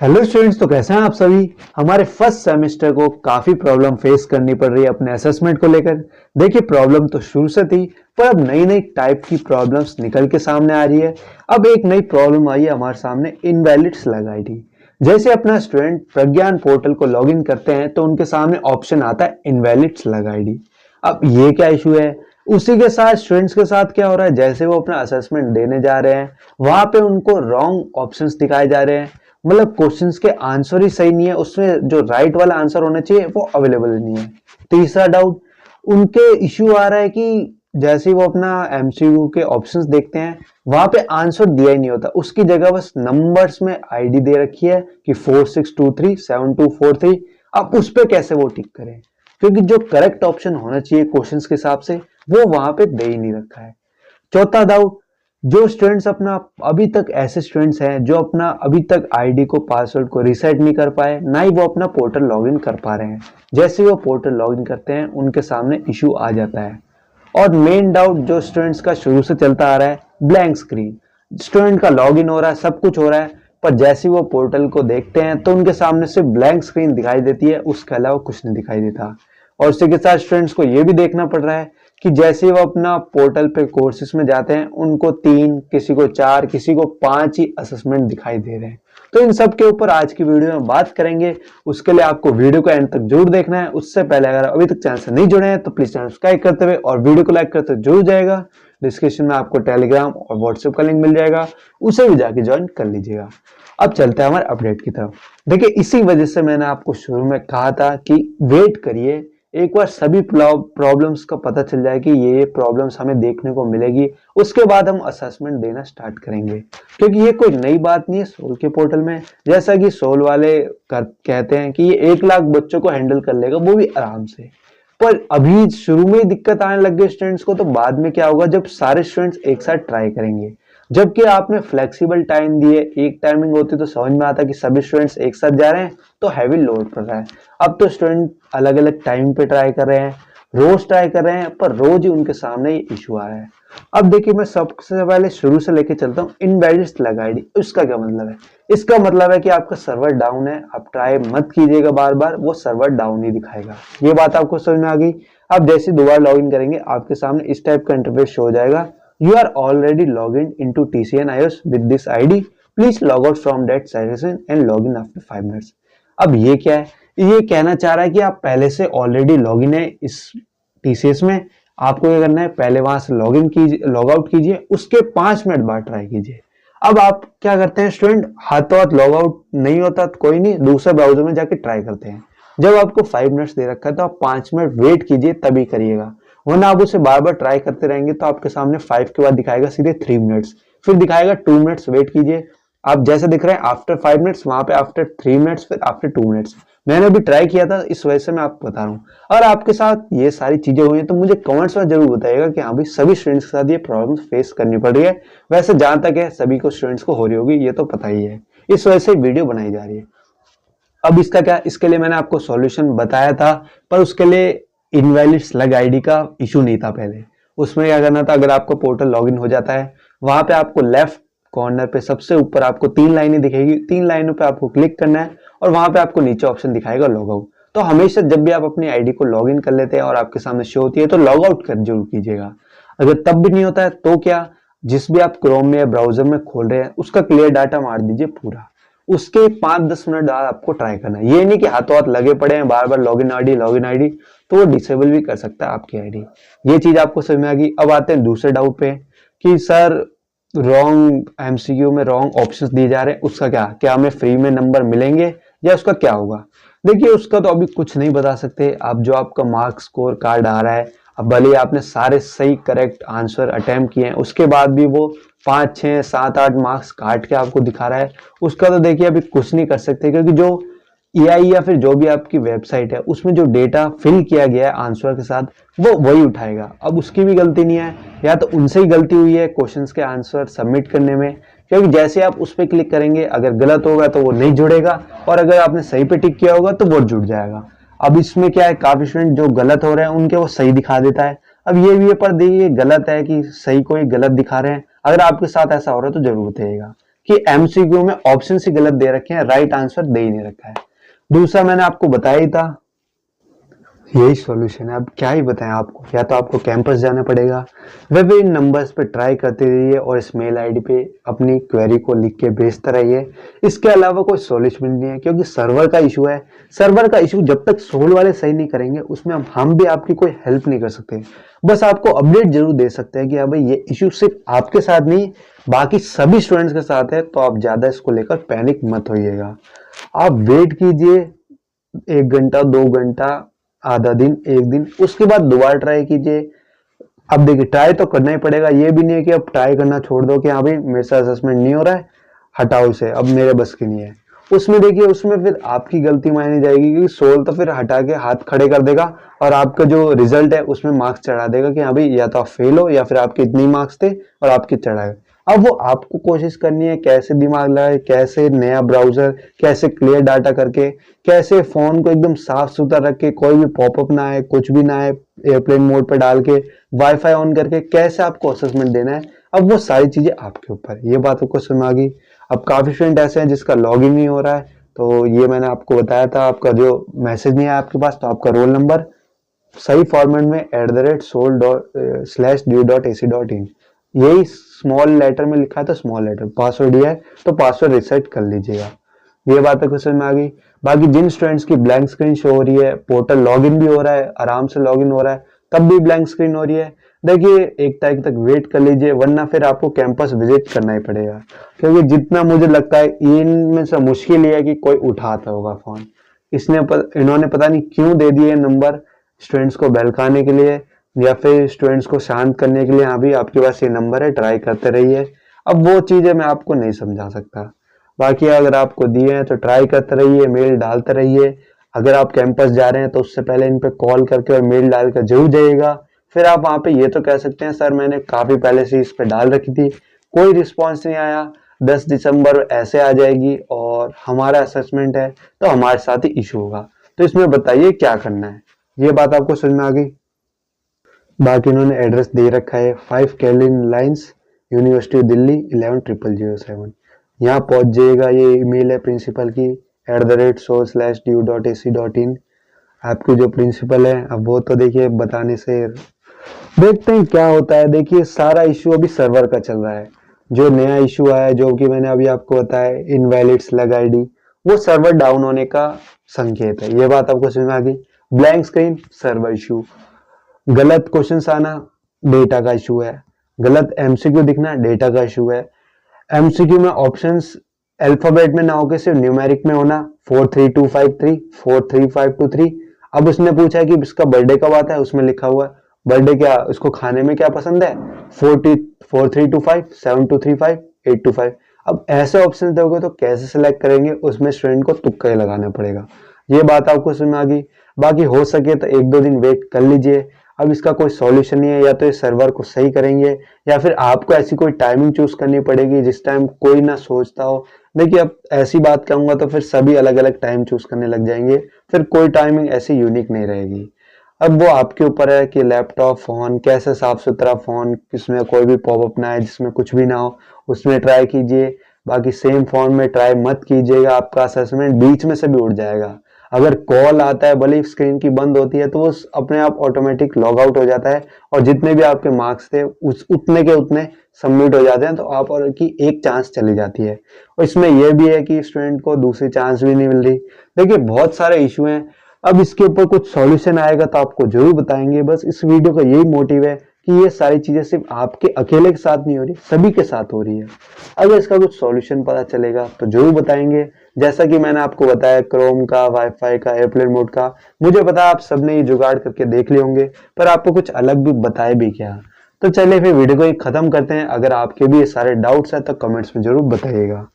Hello students, तो कैसे हैं आप सभी। हमारे फर्स्ट सेमेस्टर को काफी प्रॉब्लम फेस करनी पड़ रही है अपने असेसमेंट को लेकर। देखिए, प्रॉब्लम तो शुरू से थी, पर अब नई नई टाइप की प्रॉब्लम्स निकल के सामने आ रही है। अब एक नई प्रॉब्लम आई है हमारे सामने, इनवैलिड स्लग आईडी। जैसे अपना स्टूडेंट प्रज्ञान पोर्टल को लॉगिन करते हैं तो उनके सामने ऑप्शन आता है इनवैलिड स्लग आईडी। अब ये क्या इशू है। उसी के साथ स्टूडेंट्स के साथ क्या हो रहा है, जैसे वो अपना असेसमेंट देने जा रहे हैं वहां पे उनको रॉन्ग ऑप्शंस दिखाए जा रहे हैं। मतलब क्वेश्चंस के आंसर ही सही नहीं है, उसमें जो राइट वाला आंसर होना चाहिए वो अवेलेबल नहीं है। तीसरा डाउट, उनके इश्यू आ रहा है कि जैसे ही वो अपना एमसीक्यू के ऑप्शंस देखते हैं वहां पे आंसर दिया ही नहीं होता, उसकी जगह बस नंबर्स में आईडी दे रखी है कि 46237243। अब उस पे कैसे वो टिक करें, क्योंकि जो करेक्ट ऑप्शन होना चाहिए क्वेश्चंस के हिसाब से वो वहां पे दे ही नहीं रखा है। चौथा डाउट, जो स्टूडेंट्स अपना अभी तक ऐसे स्टूडेंट्स हैं जो अपना अभी तक आईडी को पासवर्ड को रीसेट नहीं कर पाए, ना ही वो अपना पोर्टल लॉगिन कर पा रहे हैं। जैसे वो पोर्टल लॉगिन करते हैं उनके सामने इशू आ जाता है। और मेन डाउट जो स्टूडेंट्स का शुरू से चलता आ रहा है, ब्लैंक स्क्रीन। स्टूडेंट का लॉगिन हो रहा है, सब कुछ हो रहा है, पर जैसे वो पोर्टल को देखते हैं तो उनके सामने सिर्फ ब्लैंक स्क्रीन दिखाई देती है, उसके अलावा कुछ नहीं दिखाई देता। और इसी के साथ स्टूडेंट्स को ये भी देखना पड़ रहा है कि जैसे वो अपना पोर्टल पे कोर्सेज में जाते हैं उनको 3, किसी को 4, किसी को 5 ही असेसमेंट दिखाई दे रहे हैं। तो इन सब के ऊपर आज की वीडियो में बात करेंगे। उसके लिए आपको वीडियो को एंड तक जरूर देखना है। उससे पहले अगर अभी तक चैनल से नहीं जुड़े हैं तो प्लीज चैनल सब्सक्राइब करते हुए और वीडियो को लाइक करते जरूर जाएगा। डिस्क्रिप्शन में आपको टेलीग्राम और व्हाट्सएप का लिंक मिल जाएगा, उसे भी जाके ज्वाइन कर लीजिएगा। अब चलते हैं हमारे अपडेट की तरफ। देखिए, इसी वजह से मैंने आपको शुरू में कहा था कि वेट करिए, एक बार सभी प्रॉब्लम्स का पता चल जाए कि ये प्रॉब्लम्स हमें देखने को मिलेगी, उसके बाद हम असेसमेंट देना स्टार्ट करेंगे। क्योंकि ये कोई नई बात नहीं है सोल के पोर्टल में। जैसा कि सोल वाले कहते हैं कि ये 1 लाख बच्चों को हैंडल कर लेगा, वो भी आराम से। पर अभी शुरू में ही दिक्कत आने लग गई स्टूडेंट्स को, तो बाद में क्या होगा जब सारे स्टूडेंट्स एक साथ ट्राई करेंगे। जबकि आपने फ्लेक्सिबल टाइम दिए, एक टाइमिंग होती तो समझ में आता कि सभी स्टूडेंट्स एक साथ जा रहे हैं तो हैवी लोड पड़ रहा है। अब तो स्टूडेंट अलग अलग टाइम पे ट्राई कर रहे हैं, रोज ट्राई कर रहे हैं, पर रोज ही उनके सामने ये इशू आ रहा है। अब देखिए, मैं सबसे पहले शुरू से लेके चलता हूँ। इनवैलिड स्लग आईडी, इसका क्या मतलब है। इसका मतलब है कि आपका सर्वर डाउन है, आप ट्राई मत कीजिएगा बार बार, वो सर्वर डाउन ही दिखाएगा। ये बात आपको समझ में आ गई। आप जैसे दोबारा लॉग इन करेंगे आपके सामने इस टाइप का इंटरफेस शो हो जाएगा। You are already logged into TCN iOS with this ID. Please log out from that session and log in after 5 minutes. अब ये क्या है, ये कहना चाह रहा है कि आप पहले से ऑलरेडी लॉग इन है इस TCS में। आपको क्या करना है, पहले वहां से लॉग इन कीजिए, लॉग आउट कीजिए, उसके 5 मिनट बाद ट्राई कीजिए। अब आप क्या करते हैं, स्टूडेंट हाथों हाथ लॉग आउट नहीं होता तो कोई नहीं, दूसरे ब्राउजर में जाके ट्राई करते हैं। जब आपको 5 मिनट्स दे रखा है तो आप 5 मिनट वेट कीजिए, तभी करिएगा। वरना आप उसे बार बार ट्राई करते रहेंगे तो आपके सामने 5 के बाद दिखाएगा सीधे 3 मिनट्स, फिर दिखाएगा 2 मिनट्स वेट कीजिए। आप जैसे दिख रहे हैं आफ्टर 5 मिनट्स, वहां पे आफ्टर 3 मिनट्स, फिर आफ्टर 2 मिनट्स। मैंने भी ट्राई किया था, इस वजह से मैं आपको बता रहा हूँ। अगर आपके साथ ये सारी चीजें हुई हैं तो मुझे कमेंट्स में जरूर बताइएगा कि हाँ भाई सभी स्टूडेंट्स के साथ ये प्रॉब्लम फेस करनी पड़ रही है। वैसे जहां तक है सभी को स्टूडेंट्स को हो रही होगी, ये तो पता ही है, इस वजह से वीडियो बनाई जा रही है। अब इसका क्या, इसके लिए मैंने आपको सॉल्यूशन बताया था, पर उसके लिए इनवैलिड स्लग आईडी का इशू नहीं था पहले। उसमें क्या करना था, अगर आपको पोर्टल लॉगिन हो जाता है वहां पे आपको लेफ्ट कॉर्नर पे सबसे ऊपर आपको 3 लाइनें दिखेगी, 3 लाइनों पे आपको क्लिक करना है और वहां पे आपको नीचे ऑप्शन दिखाएगा लॉग आउट। तो हमेशा जब भी आप अपनी आईडी को लॉग इन कर लेते हैं और आपके सामने शो होती है तो लॉग आउट कर जरूर कीजिएगा। अगर तब भी नहीं होता है तो क्या, जिस भी आप क्रोम में या ब्राउजर में खोल रहे हैं उसका क्लियर डाटा मार दीजिए पूरा। उसके 5-10 मिनट बाद आपको ट्राई करना है। ये नहीं कि हाथों हाथ लगे पड़े हैं बार बार लॉगिन आईडी, तो वो डिसेबल भी कर सकता है आपकी आईडी। ये चीज आपको समझ में आ गई। अब आते हैं दूसरे डाउट पे कि सर रॉन्ग एमसीक्यू में रॉन्ग ऑप्शंस दिए जा रहे हैं, उसका क्या हमें फ्री में नंबर मिलेंगे या उसका क्या होगा। देखिए, उसका तो अभी कुछ नहीं बता सकते। अब जो आपका मार्क्स स्कोर कार्ड आ रहा है, अब भले आपने सारे सही करेक्ट आंसर अटेम्प्ट किए हैं, उसके बाद भी वो 5, 6, 7, 8 मार्क्स काट के आपको दिखा रहा है, उसका तो देखिए अभी कुछ नहीं कर सकते। क्योंकि जो एआई या फिर जो भी आपकी वेबसाइट है उसमें जो डेटा फिल किया गया है आंसर के साथ वो वही उठाएगा। अब उसकी भी गलती नहीं है, या तो उनसे ही गलती हुई है क्वेश्चंस के आंसर सबमिट करने में। क्योंकि जैसे आप उस पर क्लिक करेंगे, अगर गलत होगा तो वो नहीं जुड़ेगा, और अगर आपने सही पे टिक किया होगा तो वो जुड़ जाएगा। अब इसमें क्या है, काफी स्टूडेंट जो गलत हो रहे हैं उनके वो सही दिखा देता है। अब ये भी पर देखिए गलत है कि सही को ही गलत दिखा रहे हैं। अगर आपके साथ ऐसा हो रहा है तो जरूर बताइएगा, कि एमसीक्यू में ऑप्शन ही गलत दे रखे हैं, राइट आंसर दे ही नहीं रखा है। दूसरा मैंने आपको बताया ही था, यही सॉल्यूशन है। अब क्या ही बताएं आपको, या तो आपको कैंपस जाना पड़ेगा, वह इन नंबर्स पे ट्राई करते रहिए और इस मेल आईडी पे अपनी क्वेरी को लिख के भेजते रहिए। इसके अलावा कोई सॉल्यूशन नहीं है, क्योंकि सर्वर का इशू है। सर्वर का इशू जब तक सोल वाले सही नहीं करेंगे उसमें हम भी आपकी कोई हेल्प नहीं कर सकते। बस आपको अपडेट जरूर दे सकते हैं कि हाँ भाई ये इशू सिर्फ आपके साथ नहीं बाकी सभी स्टूडेंट्स के साथ है, तो आप ज्यादा इसको लेकर पैनिक मत होइएगा। आप वेट कीजिए 1 घंटा 2 घंटा, आधा दिन, एक दिन, उसके बाद दोबारा ट्राई कीजिए। अब देखिए ट्राई तो करना ही पड़ेगा, ये भी नहीं है कि अब ट्राई करना छोड़ दो कि हाँ भाई मेरे से असेसमेंट नहीं हो रहा है, हटाओ उसे, अब मेरे बस की नहीं है। उसमें देखिए उसमें फिर आपकी गलती मानी जाएगी, क्योंकि सोल तो फिर हटा के हाथ खड़े कर देगा और आपका जो रिजल्ट है उसमें मार्क्स चढ़ा देगा कि हाँ भाई या तो आप फेल हो या फिर आपके इतने मार्क्स थे और आपके चढ़ाए। अब वो आपको कोशिश करनी है कैसे दिमाग लगाए, कैसे नया ब्राउजर, कैसे क्लियर डाटा करके, कैसे फोन को एकदम साफ सुथरा रख के, कोई भी पॉपअप ना आए, कुछ भी ना आए, एयरप्लेन मोड पर डाल के, वाईफाई ऑन करके कैसे आपको असेसमेंट देना है। अब वो सारी चीजें आपके ऊपर, ये बात आपको समझ आ गई। अब काफी स्टूडेंट ऐसे हैं जिसका लॉगिन नहीं हो रहा है, तो ये मैंने आपको बताया था, आपका जो मैसेज नहीं आया आपके पास, तो आपका रोल नंबर सही फॉर्मेट में @sol./due.ac.in, यही स्मॉल लेटर में लिखा है तो स्मॉल लेटर, पासवर्ड ये है तो पासवर्ड रिसेट कर लीजिएगा। ये बात है क्वेश्चन में आ गई। बाकी जिन स्टूडेंट्स की ब्लैंक स्क्रीन शो हो रही है, पोर्टल लॉगिन भी हो रहा है, आराम से लॉगिन हो रहा है, तब भी ब्लैंक स्क्रीन हो रही है, देखिए 1 तारीख तक वेट कर लीजिए, वरना फिर आपको कैंपस विजिट करना ही पड़ेगा। क्योंकि जितना मुझे लगता है इनमें से मुश्किल ही है कि कोई उठाता होगा फोन। इन्होंने पता नहीं क्यों दे दिए नंबर स्टूडेंट्स को बहकाने के लिए या फिर स्टूडेंट्स को शांत करने के लिए, हाँ भी आपके पास ये नंबर है, ट्राई करते रहिए। अब वो चीजें मैं आपको नहीं समझा सकता। बाकी अगर आपको दिए हैं तो ट्राई करते रहिए, मेल डालते रहिए। अगर आप कैंपस जा रहे हैं तो उससे पहले इन पे कॉल करके और मेल डालकर जरूर जाइएगा। फिर आप वहां पे ये तो कह सकते हैं सर मैंने काफी पहले से इस पे डाल रखी थी, कोई रिस्पॉन्स नहीं आया, 10 दिसंबर ऐसे आ जाएगी और हमारा असेसमेंट है तो हमारे साथ ही इशू होगा, तो इसमें बताइए क्या करना है। ये बात आपको समझ में आ गई। बाकी इन्होंने एड्रेस दे रखा है 5 कैलिन लाइन्स, यूनिवर्सिटी दिल्ली 11007। यहाँ पहुंच जाइएगा। ये ईमेल है प्रिंसिपल की @sol/due.ac.in। आपकी जो प्रिंसिपल है, अब वो तो देखिए बताने से देखते हैं क्या होता है। देखिए सारा इशू अभी सर्वर का चल रहा है। जो नया इशू आया, जो कि मैंने अभी आपको बताया, इनवैलिड स्लग आईडी, वो सर्वर डाउन होने का संकेत है। ये बात आपको समझ में आ गई। ब्लैंक स्क्रीन सर्वर इशू, गलत क्वेश्चंस आना डेटा का इशू है, गलत एमसीक्यू दिखना डेटा का इशू है। एमसीक्यू में ऑप्शंस अल्फाबेट में ना होकर सिर्फ न्यूमेरिक में होना, 43253 43523। अब उसने पूछा है कि इसका बर्थडे कब आता है, उसमें लिखा हुआ है बर्थडे क्या, उसको खाने में क्या पसंद है, 4325 7235 825। अब ऐसे ऑप्शन दोगे तो कैसे सिलेक्ट करेंगे, उसमें स्टूडेंट को तुक्का ही लगाना पड़ेगा। ये बात आपको समझ में आ गई। बाकी हो सके तो 1-2 दिन वेट कर लीजिए। अब इसका कोई सॉल्यूशन नहीं है, या तो इस सर्वर को सही करेंगे या फिर आपको ऐसी कोई टाइमिंग चूज करनी पड़ेगी जिस टाइम कोई ना सोचता हो। देखिए अब ऐसी बात कहूंगा तो फिर सभी अलग अलग टाइम चूज करने लग जाएंगे, फिर कोई टाइमिंग ऐसी यूनिक नहीं रहेगी। अब वो आपके ऊपर है कि लैपटॉप फोन कैसे साफ सुथरा फोन, जिसमें कोई भी पॉपअप ना आए, जिसमें कुछ भी ना हो, उसमें ट्राई कीजिए। बाकी सेम फोन में ट्राई मत कीजिएगा, आपका असेसमेंट बीच में से भी उड़ जाएगा। अगर कॉल आता है भले ही स्क्रीन की बंद होती है तो वो अपने आप ऑटोमेटिक लॉग आउट हो जाता है और जितने भी आपके मार्क्स थे उतने के उतने सबमिट हो जाते हैं, तो आप और की एक चांस चली जाती है। और इसमें यह भी है कि स्टूडेंट को दूसरी चांस भी नहीं मिल रही। देखिए बहुत सारे इशू हैं। अब इसके ऊपर कुछ सॉल्यूशन आएगा तो आपको जरूर बताएंगे। बस इस वीडियो का यही मोटिव है कि ये सारी चीजें सिर्फ आपके अकेले के साथ नहीं हो रही, सभी के साथ हो रही है। अगर इसका कुछ सॉल्यूशन पता चलेगा तो जरूर बताएंगे। जैसा कि मैंने आपको बताया क्रोम का, वाईफाई का, एयरप्लेन मोड का, मुझे पता है आप सबने ये जुगाड़ करके देख लिए होंगे, पर आपको कुछ अलग भी बताए भी क्या। तो चलिए फिर वीडियो को खत्म करते हैं। अगर आपके भी ये सारे डाउट्स हैं तो कमेंट्स में जरूर बताइएगा।